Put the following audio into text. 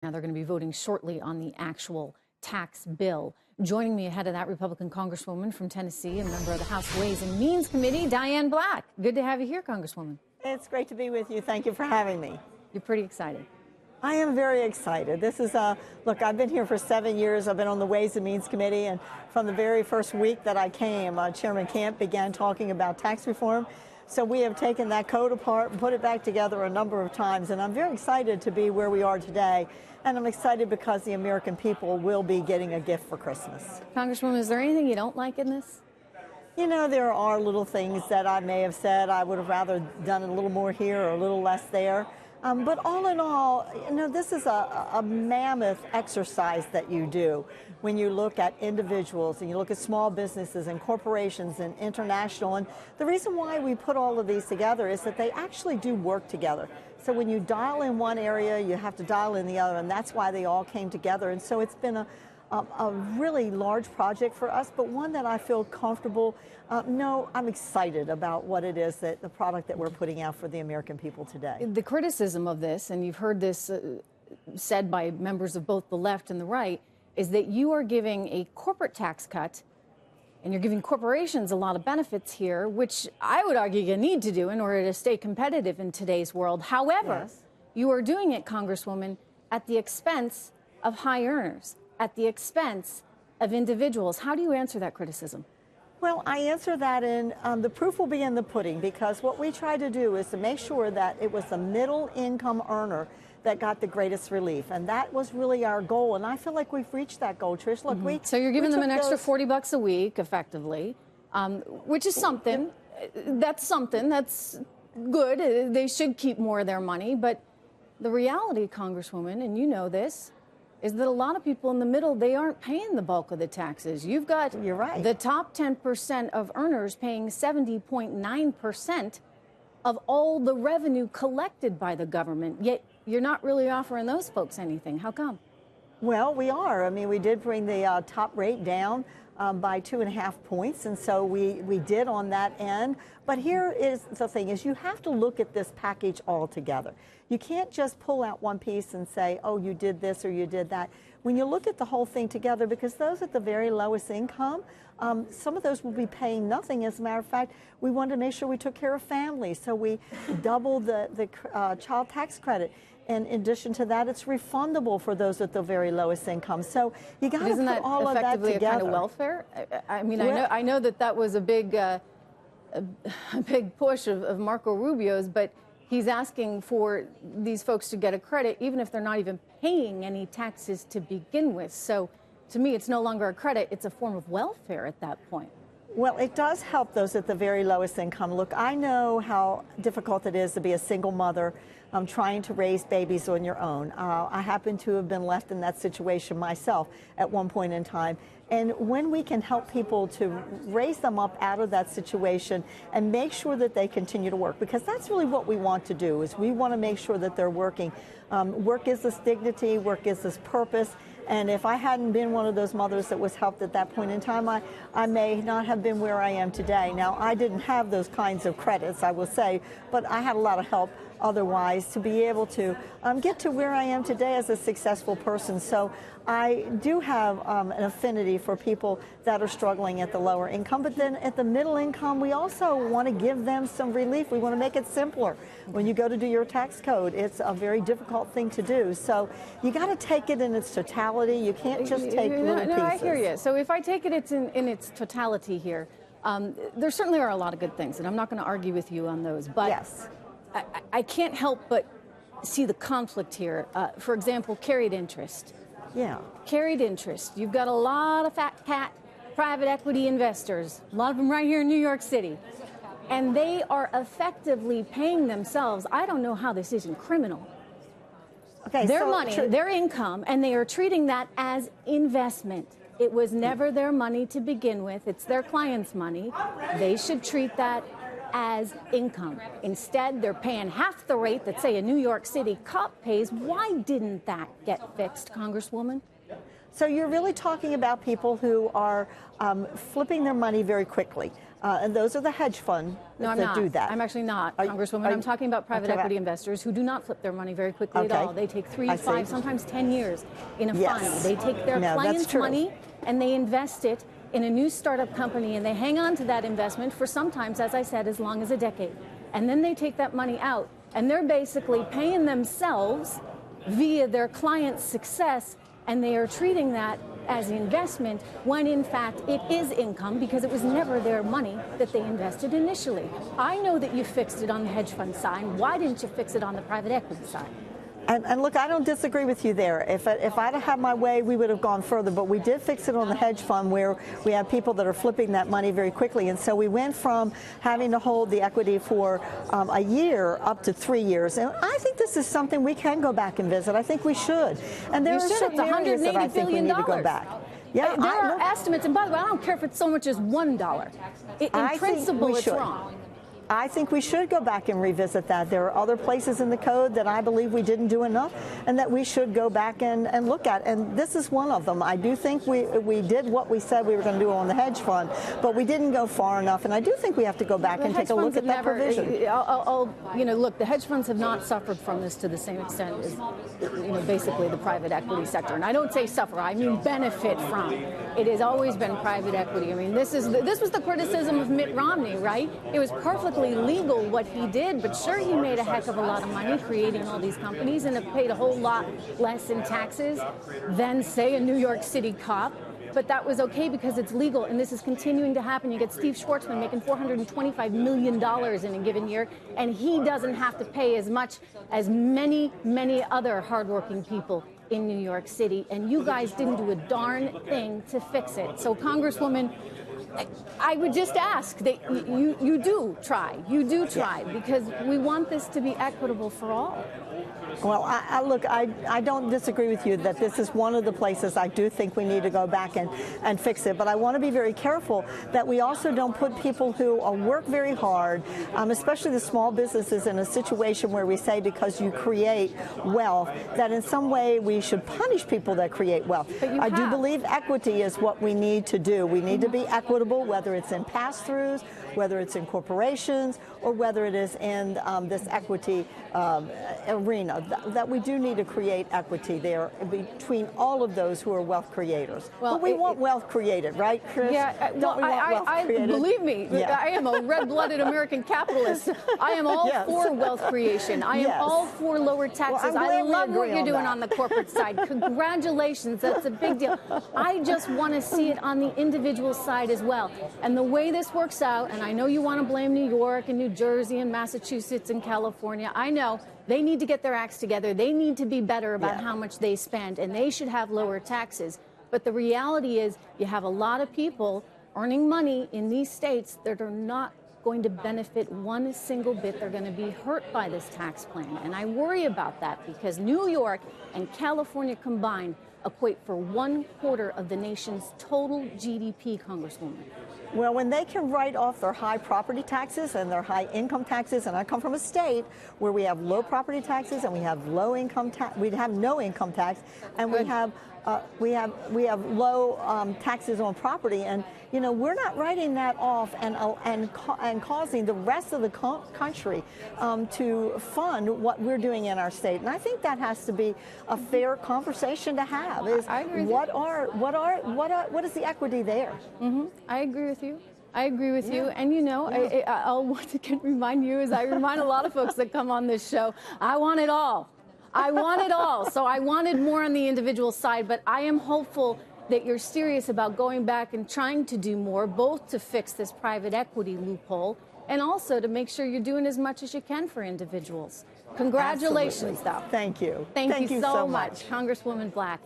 Now they're going to be voting shortly on the actual tax bill. Joining me ahead of that, Republican Congresswoman from Tennessee and member of the House Ways and Means Committee, Diane Black. Good to have you here, Congresswoman. It's great to be with you. Thank you for having me. You're pretty excited. I am very excited. This is look, I've been here for 7 years. I've been on the Ways and Means Committee, and from the very first week that I came, Chairman Camp began talking about tax reform. So we have taken that code apart and put it back together a number of times, and I'm very excited to be where we are today. And I'm excited because the American people will be getting a gift for Christmas. Congresswoman, is there anything you don't like in this? You know, there are little things that I may have said I would have rather done a little more here or a little less there. But all in all, you know, this is a mammoth exercise that you do when you look at individuals and you look at small businesses and corporations and international. And the reason why we put all of these together is that they actually do work together. So when you dial in one area, you have to dial in the other, and that's why they all came together. And so it's been a really large project for us, but one that I feel comfortable. No, I'm excited about what it is, that the product that we're putting out for the American people today. The criticism of this, and you've heard this said by members of both the left and the right, is that you are giving a corporate tax cut and you're giving corporations a lot of benefits here, which I would argue you need to do in order to stay competitive in today's world. However, yes, you are doing it, Congresswoman, at the expense of high earners, at the expense of individuals. How do you answer that criticism? Well, I answer that in the proof will be in the pudding, because what we try to do is to make sure that it was the middle income earner that got the greatest relief. And that was really our goal. And I feel like we've reached that goal, Trish. Look, So you're giving them an extra $40 a week, effectively, which is something. That's something. That's good. They should keep more of their money. But the reality, Congresswoman, and you know this, is that a lot of people in the middle, they aren't paying the bulk of the taxes. You've got You're right. the top 10% of earners paying 70.9% of all the revenue collected by the government, yet you're not really offering those folks anything. How come? Well, we are. I mean, we did bring the top rate down by 2.5 points, and so we did on that end. But here is the thing, is you have to look at this package all together. You can't just pull out one piece and say, oh, you did this or you did that. When you look at the whole thing together, because those at the very lowest income, some of those will be paying nothing. As a matter of fact, we wanted to make sure we took care of families, so we doubled the child tax credit. And in addition to that, it's refundable for those at the very lowest income. So you got to put all of that together. Isn't that effectively a kind of welfare? I mean, I know that was a big push of Marco Rubio's, but he's asking for these folks to get a credit, even if they're not even paying any taxes to begin with. So to me, it's no longer a credit. It's a form of welfare at that point. Well, it does help those at the very lowest income. Look, I know how difficult it is to be a single mother trying to raise babies on your own. I happen to have been left in that situation myself at one point in time. And when we can help people to raise them up out of that situation and make sure that they continue to work, because that's really what we want to do, is we want to make sure that they're working. Work gives us dignity, work gives us purpose. And if I hadn't been one of those mothers that was helped at that point in time, I may not have been where I am today. Now, I didn't have those kinds of credits, I will say, but I had a lot of help otherwise to be able to get to where I am today as a successful person. So I do have an affinity for people that are struggling at the lower income, but then at the middle income, we also want to give them some relief. We want to make it simpler. When you go to do your tax code, it's a very difficult thing to do. So you got to take it in its totality. You can't just take little pieces. No, I hear you. So if I take it in its totality here, there certainly are a lot of good things, and I'm not going to argue with you on those. But yes, I can't help but see the conflict here. For example, carried interest. Yeah. Carried interest. You've got a lot of fat cat private equity investors, a lot of them right here in New York City, and they are effectively paying themselves. I don't know how this isn't criminal. Okay, their money, their income, and they are treating that as investment. It was never their money to begin with. It's their clients' money. They should treat that as income. Instead, they're paying half the rate that, say, a New York City cop pays. Why didn't that get fixed, Congresswoman? So you're really talking about people who are flipping their money very quickly. And those are the hedge funds that do that. I'm actually not, Congresswoman. I'm talking about private equity investors who do not flip their money very quickly at all. They take 3, 5, sometimes 10 years in a fund. They take their clients' money and they invest it in a new startup company, and they hang on to that investment for sometimes, as I said, as long as a decade. And then they take that money out, and they're basically paying themselves via their client's success, and they are treating that as investment when in fact it is income because it was never their money that they invested initially. I know that you fixed it on the hedge fund side. Why didn't you fix it on the private equity side? And look, I don't disagree with you there. If I'd have had my way, we would have gone further. But we did fix it on the hedge fund where we have people that are flipping that money very quickly. And so we went from having to hold the equity for a year up to 3 years. And I think this is something we can go back and visit. I think we should. And there are certain areas that I think we need to go back. Yeah, there are estimates. And by the way, I don't care if it's so much as $1. In principle, it's wrong. I think we should go back and revisit that. There are other places in the code that I believe we didn't do enough and that we should go back and look at. And this is one of them. I do think we did what we said we were going to do on the hedge fund, but we didn't go far enough. And I do think we have to go back and take a look at that provision. Look, the hedge funds have not suffered from this to the same extent as, basically the private equity sector. And I don't say suffer, I mean benefit from. It has always been private equity. I mean, this was the criticism of Mitt Romney, right? It was perfectly legal what he did, but sure, he made a heck of a lot of money creating all these companies, and it paid a whole lot less in taxes than, say, a New York City cop. But that was okay because it's legal, and this is continuing to happen. You get Steve Schwartzman making $425 million in a given year, and he doesn't have to pay as much as many, many other hardworking people in New York City, and you guys didn't do a darn thing to fix it. So, Congresswoman, I would just ask that you do try, because we want this to be equitable for all. Well, look, I don't disagree with you that this is one of the places I do think we need to go back and fix it. But I want to be very careful that we also don't put people who work very hard, especially the small businesses, in a situation where we say because you create wealth, that in some way we should punish people that create wealth. I do believe equity is what we need to do. We need to be equitable, whether it's in pass-throughs, whether it's in corporations, or whether it is in this equity arena, that we do need to create equity there between all of those who are wealth creators. Well, but we want wealth created, right, Chris? Yeah, believe me, I am a red-blooded American capitalist. I am all for wealth creation. I am all for lower taxes. I love what you're doing on the corporate side. Congratulations, that's a big deal. I just want to see it on the individual side as well. And the way this works out, and I know you want to blame New York and New Jersey and Massachusetts and California. I know they need to get their acts together. They need to be better about how much they spend, and they should have lower taxes. But the reality is you have a lot of people earning money in these states that are not going to benefit one single bit. They're going to be hurt by this tax plan. And I worry about that because New York and California combined equate for 1/4 of the nation's total GDP, Congresswoman. Well, when they can write off their high property taxes and their high income taxes, and I come from a state where we have low property taxes and we have low income tax, we have no income tax, and we have low taxes on property, and we're not writing that off and causing the rest of the country to fund what we're doing in our state. And I think that has to be a fair conversation to have. I agree with what is the equity there? I agree with you. I agree with you. And I'll once again remind you, as I remind a lot of folks that come on this show, I want it all. I want it all. So I wanted more on the individual side, but I am hopeful that you're serious about going back and trying to do more, both to fix this private equity loophole and also to make sure you're doing as much as you can for individuals. Congratulations, though. Thank you. Thank you so much, Congresswoman Black.